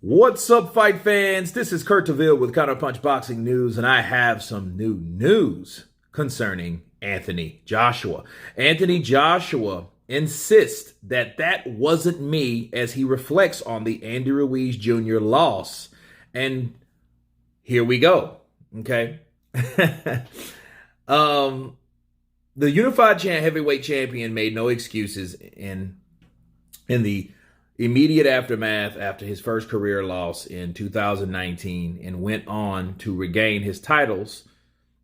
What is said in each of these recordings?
What's up, fight fans? This is Kurt DeVille with Counterpunch Boxing News, and I have some new news concerning Anthony Joshua. Anthony Joshua insists that that wasn't me as he reflects on the Andy Ruiz Jr. loss. And here we go, okay? The unified heavyweight champion made no excuses in the immediate aftermath after his first career loss in 2019 and went on to regain his titles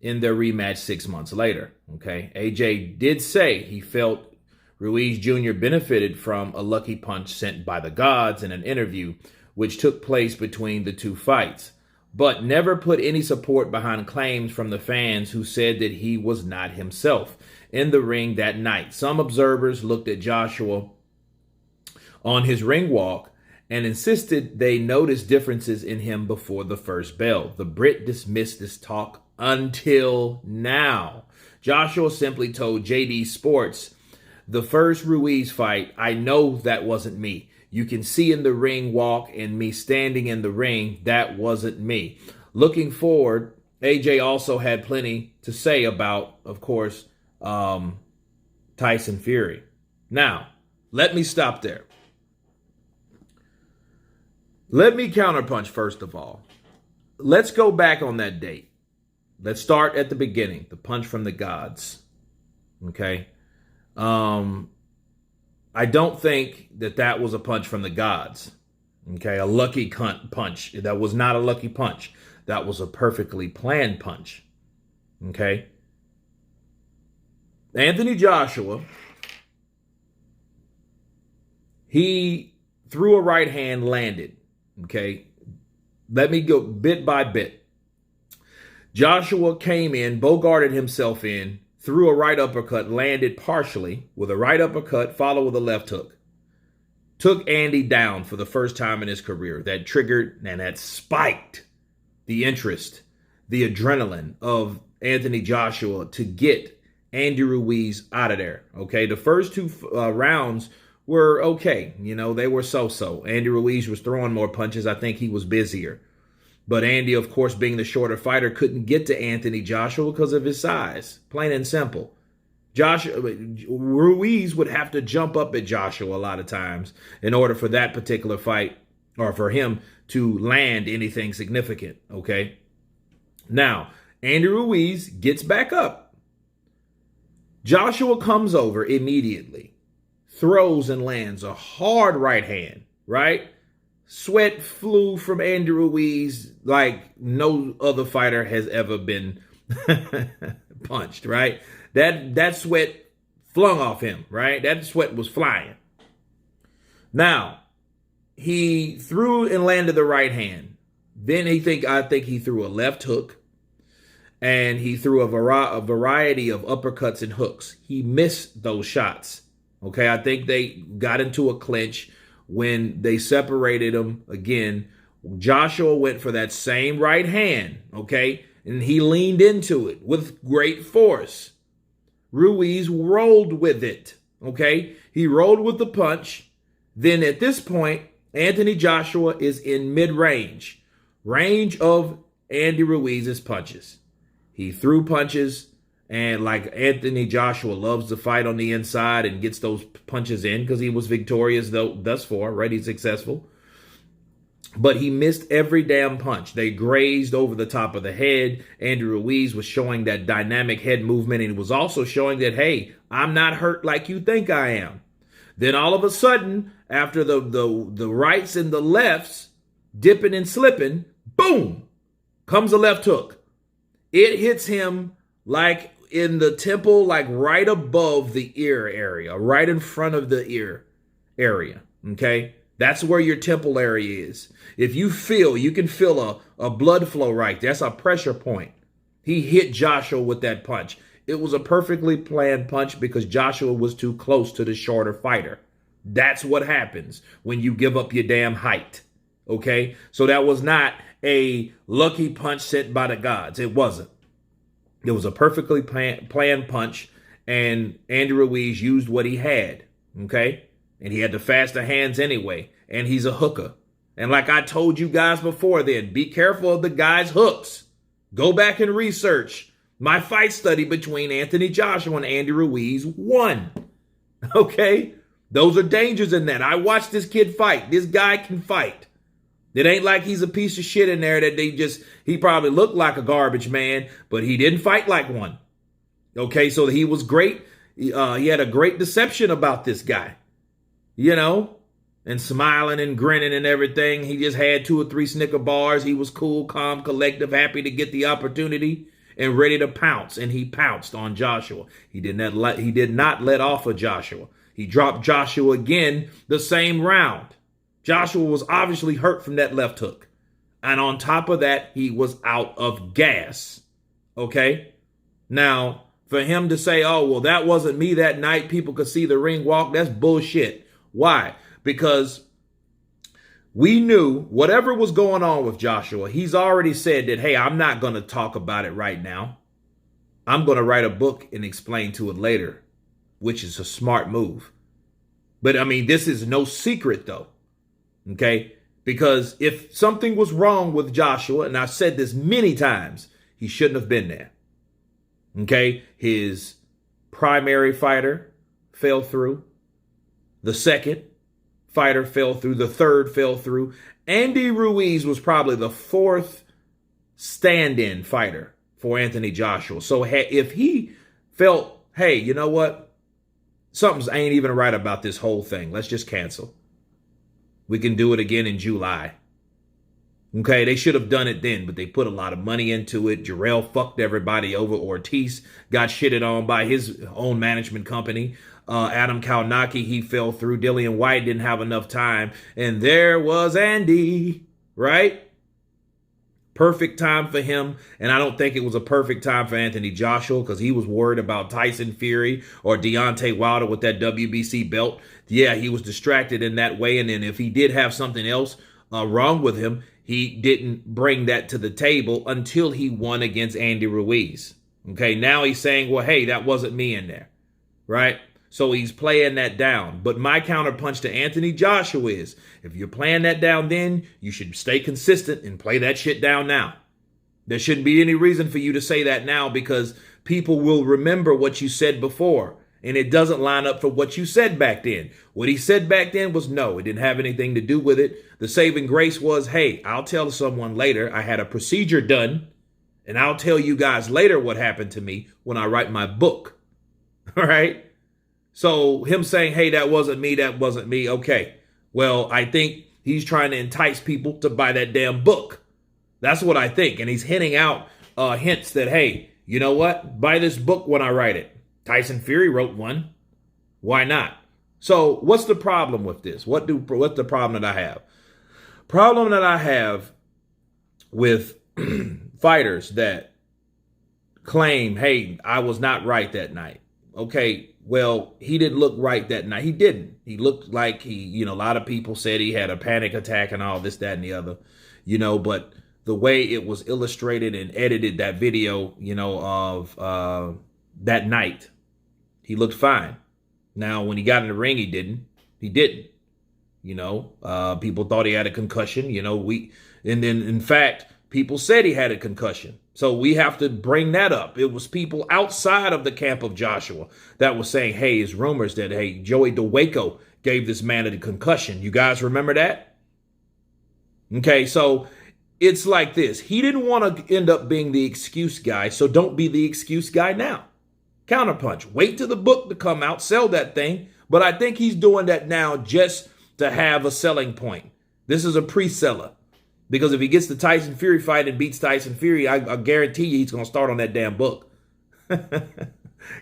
in their rematch 6 months later. Okay, AJ did say he felt Ruiz Jr. benefited from a lucky punch sent by the gods in an interview which took place between the two fights, but never put any support behind claims from the fans who said that he was not himself in the ring that night. Some observers looked at Joshua on his ring walk and insisted they noticed differences in him before the first bell. The Brit dismissed this talk until now. Joshua simply told JD Sports, "The first Ruiz fight, I know that wasn't me. You can see in the ring walk and me standing in the ring, that wasn't me." Looking forward, AJ also had plenty to say about, of course, Tyson Fury. Now, let me stop there. Let me counterpunch first of all. Let's go back on that date. Let's start at the beginning, the punch from the gods. Okay? I don't think that was a punch from the gods. Okay? A lucky punch. That was not a lucky punch. That was a perfectly planned punch. Okay? Anthony Joshua, he threw a right hand, landed. Okay, let me go bit by bit. Joshua came in, bogarted himself in, threw a right uppercut, landed partially with a right uppercut, followed with a left hook. Took Andy down for the first time in his career. That triggered and that spiked the interest, the adrenaline of Anthony Joshua to get Andy Ruiz out of there. Okay, the first two rounds were okay. You know, they were so-so. Andy Ruiz was throwing more punches. I think he was busier. But Andy, of course, being the shorter fighter, couldn't get to Anthony Joshua because of his size. Plain and simple. Ruiz would have to jump up at Joshua a lot of times in order for that particular fight or for him to land anything significant, okay? Now, Andy Ruiz gets back up. Joshua comes over immediately. Throws and lands a hard right hand, right? Sweat flew from Andy Ruiz like no other fighter has ever been punched, right? That sweat flung off him, right? That sweat was flying. Now, he threw and landed the right hand. Then I think he threw a left hook, and he threw a variety of uppercuts and hooks. He missed those shots. Okay, I think they got into a clinch when they separated them again. Joshua went for that same right hand, okay, and he leaned into it with great force. Ruiz rolled with it, okay? He rolled with the punch. Then at this point, Anthony Joshua is in mid-range, range of Andy Ruiz's punches. He threw punches. And like Anthony Joshua loves to fight on the inside and gets those punches in because he was victorious thus far, right? He's successful. But he missed every damn punch. They grazed over the top of the head. Andy Ruiz was showing that dynamic head movement, and he was also showing that, hey, I'm not hurt like you think I am. Then all of a sudden, after the rights and the lefts dipping and slipping, boom, comes a left hook. It hits him like in the temple, like right above the ear area, right in front of the ear area, okay? That's where your temple area is. If you can feel a blood flow right there. That's a pressure point. He hit Joshua with that punch. It was a perfectly planned punch because Joshua was too close to the shorter fighter. That's what happens when you give up your damn height, okay? So that was not a lucky punch sent by the gods. It wasn't. It was a perfectly planned punch, and Andy Ruiz used what he had, okay? And he had the faster hands anyway, and he's a hooker. And like I told you guys before then, be careful of the guy's hooks. Go back and research my fight study between Anthony Joshua and Andy Ruiz 1. Okay? Those are dangers in that. I watched this kid fight. This guy can fight. It ain't like he's a piece of shit in there that he probably looked like a garbage man, but he didn't fight like one. Okay, so he was great. He had a great deception about this guy, and smiling and grinning and everything. He just had 2 or 3 Snicker bars. He was cool, calm, collective, happy to get the opportunity and ready to pounce. And he pounced on Joshua. He did not let off of Joshua. He dropped Joshua again the same round. Joshua was obviously hurt from that left hook. And on top of that, he was out of gas. Okay? Now, for him to say, oh, well, that wasn't me that night, people could see the ring walk, that's bullshit. Why? Because we knew whatever was going on with Joshua, he's already said that, hey, I'm not going to talk about it right now. I'm going to write a book and explain to it later, which is a smart move. But, I mean, this is no secret, though. Okay? Because if something was wrong with Joshua, and I've said this many times, he shouldn't have been there. Okay? His primary fighter fell through. The second fighter fell through. The third fell through. Andy Ruiz was probably the 4th stand-in fighter for Anthony Joshua. So if he felt, hey, you know what? Something's ain't even right about this whole thing. Let's just cancel. We can do it again in July. Okay, they should have done it then, but they put a lot of money into it. Jarrell fucked everybody over. Ortiz got shitted on by his own management company. Adam Kalnaki, he fell through. Dillian White didn't have enough time. And there was Andy, right? Perfect time for him. And I don't think it was a perfect time for Anthony Joshua because he was worried about Tyson Fury or Deontay Wilder with that WBC belt. Yeah, he was distracted in that way. And then if he did have something else wrong with him, he didn't bring that to the table until he won against Andy Ruiz. Okay, now he's saying, well, hey, that wasn't me in there, right? So he's playing that down. But my counterpunch to Anthony Joshua is, if you're playing that down then, you should stay consistent and play that shit down now. There shouldn't be any reason for you to say that now because people will remember what you said before. And it doesn't line up for what you said back then. What he said back then was no, it didn't have anything to do with it. The saving grace was, hey, I'll tell someone later. I had a procedure done, and I'll tell you guys later what happened to me when I write my book. All right? So him saying, hey, that wasn't me. Okay. Well, I think he's trying to entice people to buy that damn book. That's what I think. And he's hinting out hints that, hey, you know what? Buy this book when I write it. Tyson Fury wrote one. Why not? So what's the problem with this? What's the problem that I have? Problem that I have with fighters that claim, hey, I was not right that night. Okay, well, he didn't look right that night. He didn't. He looked like a lot of people said he had a panic attack and all this, that, and the other, but the way it was illustrated and edited that video, of that night, he looked fine. Now, when he got in the ring, he didn't. People thought he had a concussion, and then in fact, people said he had a concussion. So we have to bring that up. It was people outside of the camp of Joshua that was saying, hey, it's rumors that, hey, Joey DeWaco gave this man a concussion. You guys remember that? Okay, so it's like this. He didn't want to end up being the excuse guy, so don't be the excuse guy now. Counterpunch. Wait till the book to come out, sell that thing. But I think he's doing that now just to have a selling point. This is a pre-seller. Because if he gets the Tyson Fury fight and beats Tyson Fury, I guarantee you he's going to start on that damn book.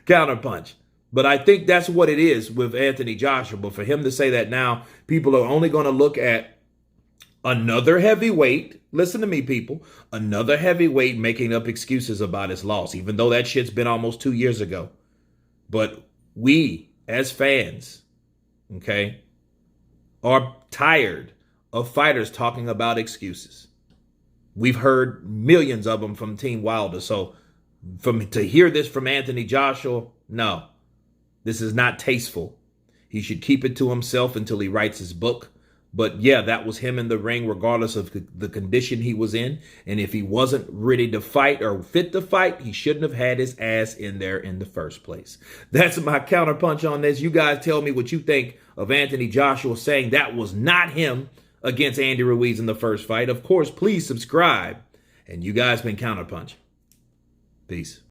Counterpunch. But I think that's what it is with Anthony Joshua. But for him to say that now, people are only going to look at another heavyweight. Listen to me, people. Another heavyweight making up excuses about his loss, even though that shit's been almost 2 years ago. But we, as fans, okay, are tired of fighters talking about excuses. We've heard millions of them from Team Wilder. So to hear this from Anthony Joshua, no, this is not tasteful. He should keep it to himself until he writes his book. But yeah, that was him in the ring, regardless of the condition he was in. And if he wasn't ready to fight or fit to fight, he shouldn't have had his ass in there in the first place. That's my counterpunch on this. You guys tell me what you think of Anthony Joshua saying that was not him against Andy Ruiz in the first fight. Of course, please subscribe. And you guys been Counterpunch. Peace.